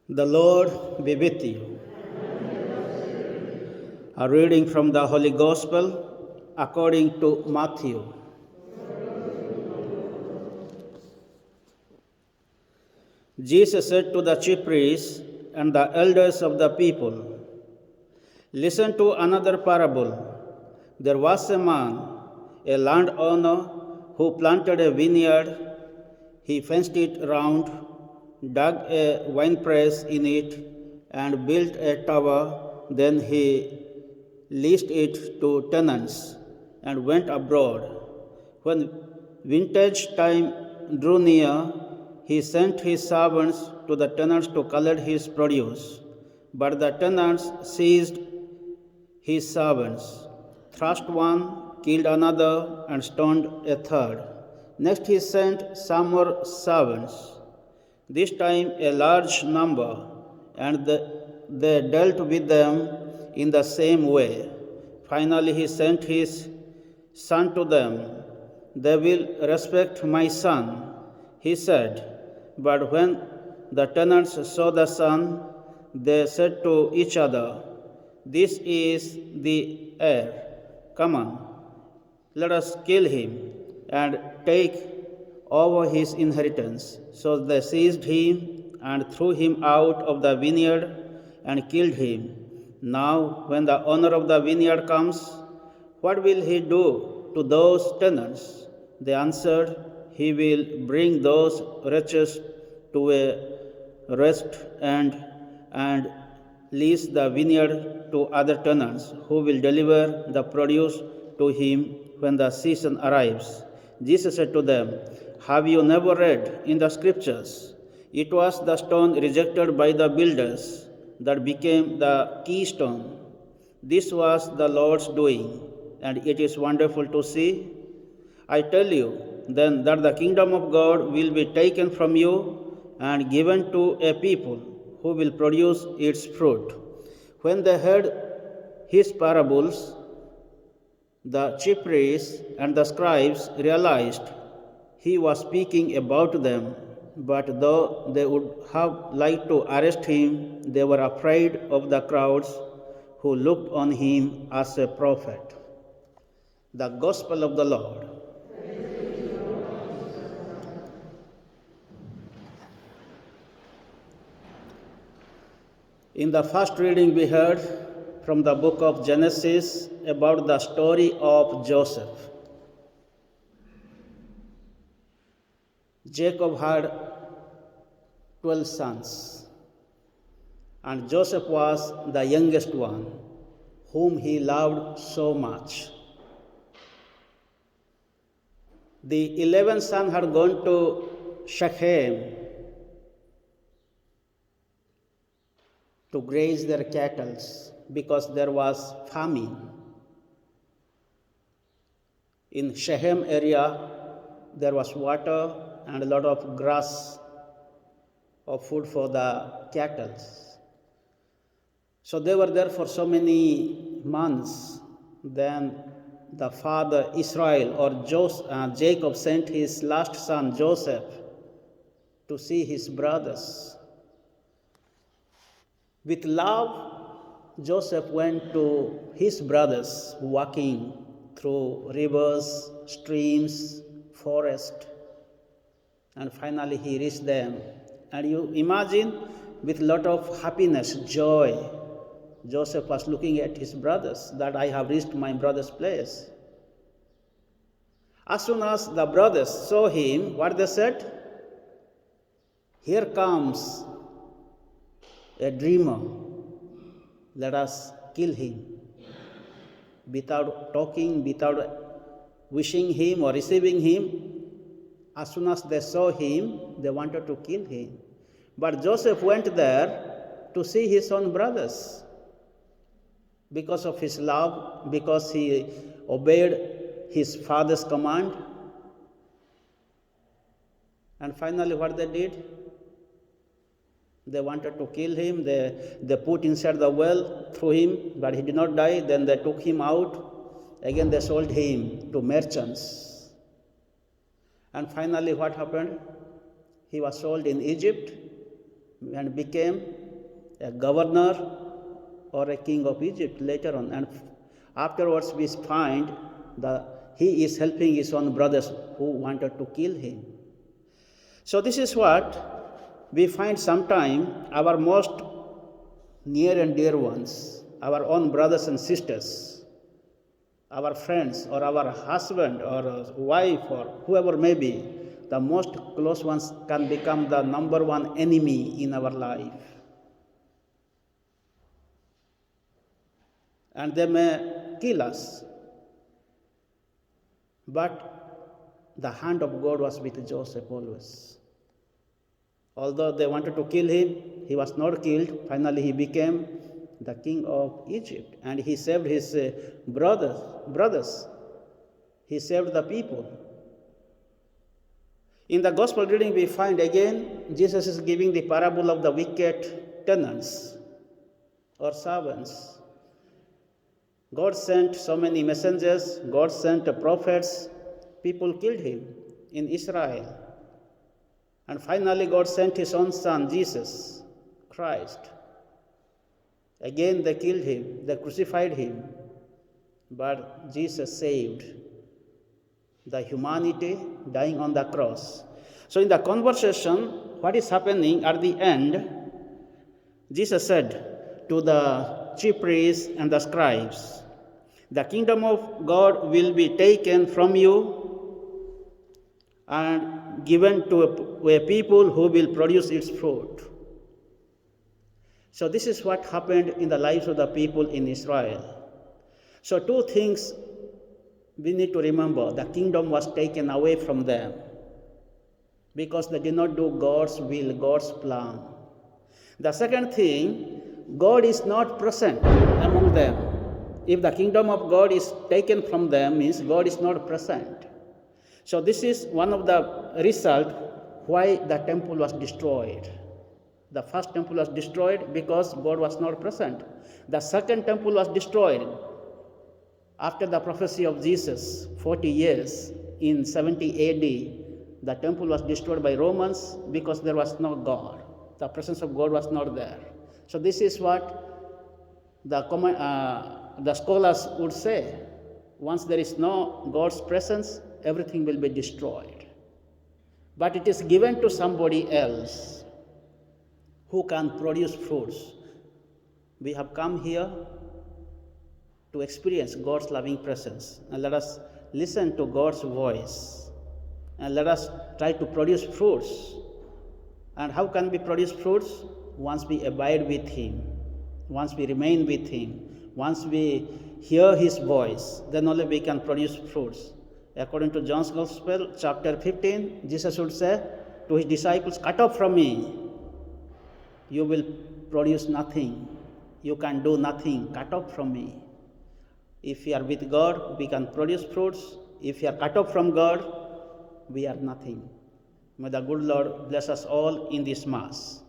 The Lord be with you. A reading from the Holy Gospel according to Matthew. Jesus said to the chief priests and the elders of the people, "Listen to another parable. There was a man, a landowner, who planted a vineyard. He fenced it round, dug a winepress in it, and built a tower. Then he leased it to tenants and went abroad. When vintage time drew near, he sent his servants to the tenants to collect his produce. But the tenants seized his servants, thrashed one, killed another, and stoned a third. Next he sent some more servants, this time a large number, and they dealt with them in the same way. Finally he sent his son to them. They will respect my son, he said. But when the tenants saw the son, they said to each other, "This is the heir. Come on, let us kill him and take over his inheritance." So they seized him and threw him out of the vineyard and killed him. Now, when the owner of the vineyard comes, what will he do to those tenants? They answered, "He will bring those wretches to a rest and lease the vineyard to other tenants who will deliver the produce to him when the season arrives." Jesus said to them, "Have you never read in the scriptures? It was the stone rejected by the builders that became the keystone. This was the Lord's doing, and it is wonderful to see. I tell you then that the kingdom of God will be taken from you and given to a people who will produce its fruit." When they heard his parables, the chief priests and the scribes realized he was speaking about them. But though they would have liked to arrest him, they were afraid of the crowds who looked on him as a prophet. The Gospel of the Lord. In the first reading, we heard from the book of Genesis about the story of Joseph. Jacob had 12 sons, and Joseph was the youngest one, whom he loved so much. The 11th son had gone to Shechem to graze their cattle because there was famine. In Shechem area, there was water and a lot of grass or food for the cattle. So they were there for so many months. Then the father Israel or Jacob sent his last son Joseph to see his brothers. With love, Joseph went to his brothers, walking through rivers, streams, forest, and finally he reached them. And you imagine, with a lot of happiness, joy, Joseph was looking at his brothers, that I have reached my brother's place. As soon as the brothers saw him, what they said? "Here comes a dreamer. Let us kill him." Without talking, without wishing him or receiving him, as soon as they saw him, they wanted to kill him. But Joseph went there to see his own brothers because of his love, because he obeyed his father's command. And finally, what they did? They wanted to kill him. They put inside the well, threw him, but he did not die. Then they took him out. Again, they sold him to merchants. And finally, what happened? He was sold in Egypt. and became a governor or a king of Egypt later on. And afterwards we find that he is helping his own brothers who wanted to kill him. So this is what we find sometime our most near and dear ones, our own brothers and sisters, our friends or our husband or wife or whoever may be, the most close ones can become the number one enemy in our life. And they may kill us. But the hand of God was with Joseph always. Although they wanted to kill him, he was not killed. Finally, he became the king of Egypt. And he saved his brothers. He saved the people. In the gospel reading, we find again, Jesus is giving the parable of the wicked tenants or servants. God sent so many messengers, God sent prophets, people killed him in Israel. And finally God sent his own son, Jesus Christ. Again they killed him, they crucified him. But Jesus saved the humanity dying on the cross. So in the conversation, what is happening at the end, Jesus said to the chief priests and the scribes, the kingdom of God will be taken from you and given to a people who will produce its fruit. So this is what happened in the lives of the people in Israel. So two things we need to remember. The kingdom was taken away from them because they did not do God's will, God's plan. The second thing, God is not present among them. If the kingdom of God is taken from them, means God is not present. So this is one of the result why the temple was destroyed. The first temple was destroyed because God was not present. The second temple was destroyed after the prophecy of Jesus, 40 years, in 70 AD. The temple was destroyed by Romans because there was no God. The presence of God was not there. So this is what the scholars would say. Once there is no God's presence, everything will be destroyed. But it is given to somebody else who can produce fruits. We have come here to experience God's loving presence. And let us listen to God's voice. And let us try to produce fruits. And how can we produce fruits? Once we abide with Him. Once we remain with Him. Once we hear His voice, then only we can produce fruits. According to John's Gospel, chapter 15, Jesus would say to His disciples, "Cut off from me. You will produce nothing. You can do nothing. Cut off from me." If we are with God, we can produce fruits. If we are cut off from God, we are nothing. May the good Lord bless us all in this Mass.